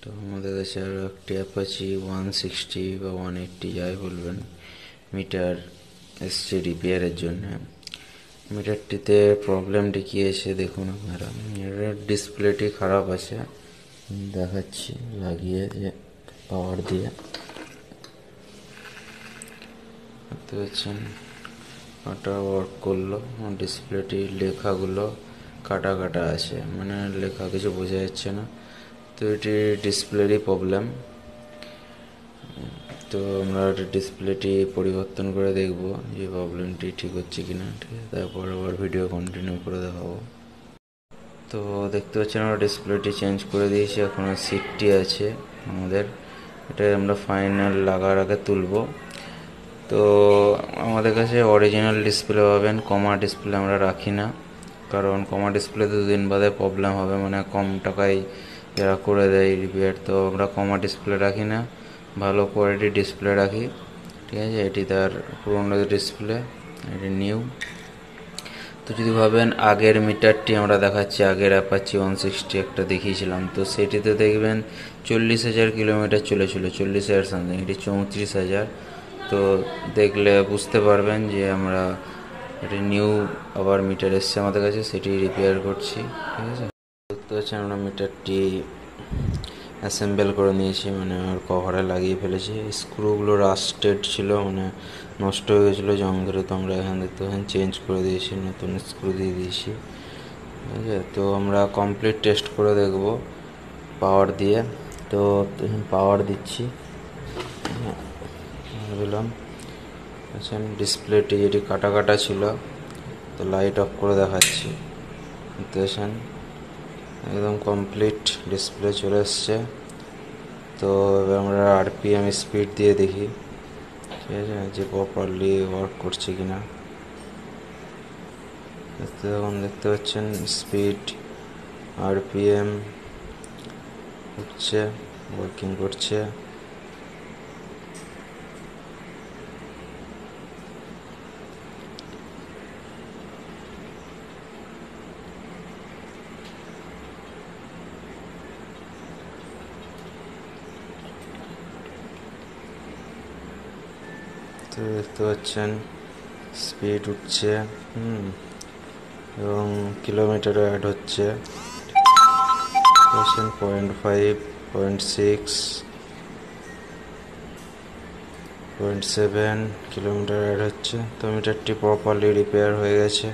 তো আমাদের কাছে আরও একটি অ্যাপাচি 160 বা 180 যাই বলবেন মিটার এসছে রিপেয়ারের জন্য। মিটারটিতে প্রবলেমটি কী এসে দেখুন আপনারা, এটার ডিসপ্লেটি খারাপ আছে, দেখাচ্ছি লাগিয়ে যে পাওয়ার দিয়ে দেখতে পাচ্ছেন ওটা ওয়ার্ক করলো। ডিসপ্লেটির লেখাগুলো কাটা কাটা আছে, মানে লেখা কিছু বোঝা যাচ্ছে না। তো এটি ডিসপ্লেরই প্রবলেম। তো আমরা ডিসপ্লেটি পরিবর্তন করে দেখব যে প্রবলেমটি ঠিক হচ্ছে কিনা, ঠিক আছে? তারপর আবার ভিডিও কন্টিনিউ করে দেখাবো। তো দেখতে পাচ্ছেন আমরা ডিসপ্লেটি চেঞ্জ করে দিয়েছি, এখন সিটটি আছে আমাদের, এটা আমরা ফাইনাল লাগার আগে তুলব। তো আমাদের কাছে অরিজিনাল ডিসপ্লে পাবেন, কমা ডিসপ্লে আমরা রাখি না, কারণ কমা ডিসপ্লেতে দুদিন বাদে প্রবলেম হবে, মানে কম টাকায় যারা করে দেয় রিপেয়ার। তো আমরা কমা ডিসপ্লে রাখি না, ভালো কোয়ালিটির ডিসপ্লে রাখি, ঠিক আছে? এটি তার পুরনো ডিসপ্লে, এটি নিউ। তো যদি ভাবেন আগের মিটারটি আমরা দেখাচ্ছি, আগের অ্যাপাচি 160 একটা দেখিয়েছিলাম, তো সেটিতে দেখবেন 40,000 কিলোমিটার চলেছিল, 40,000 সামথিং, এটি 34,000। তো দেখলে বুঝতে পারবেন যে আমরা এটি নিউ আবার মিটার এসছে আমাদের কাছে, সেটি রিপেয়ার করছি, ঠিক আছে? দেখতে পাচ্ছেন আমরা মিটারটি অ্যাসেম্বল করে নিয়েছি, মানে ওর কভারে লাগিয়ে ফেলেছি। স্ক্রুগুলো রাস্টেড ছিল, মানে নষ্ট হয়ে গেছিলো জং ধরে, তো আমরা এখান দেখতে পাচ্ছেন চেঞ্জ করে দিয়েছি, নতুন স্ক্রু দিয়ে দিয়েছি, ঠিক আছে? তো আমরা কমপ্লিট টেস্ট করে দেখব পাওয়ার দিয়ে। তো পাওয়ার দিচ্ছি, দিলাম। আচ্ছা, ডিসপ্লেটি যেটি কাটা কাটা ছিল, তো লাইট অফ করে দেখাচ্ছি, দেখছেন একদম কমপ্লিট ডিসপ্লে চলে এসছে। তো এবার আমরা আরপিএম স্পিড দিয়ে দেখি, ঠিক আছে, যে প্রপারলি ওয়ার্ক করছে কিনা। এখন দেখতে পাচ্ছেন স্পিড, আরপিএম উঠছে, ওয়ার্কিং করছে। তো দেখতে পাচ্ছেন স্পিড উঠছে, এবং কিলোমিটারও অ্যাড হচ্ছে, 0.5, 0.6, 0.7 কিলোমিটার অ্যাড হচ্ছে। তো মিটারটি প্রপারলি রিপেয়ার হয়ে গেছে।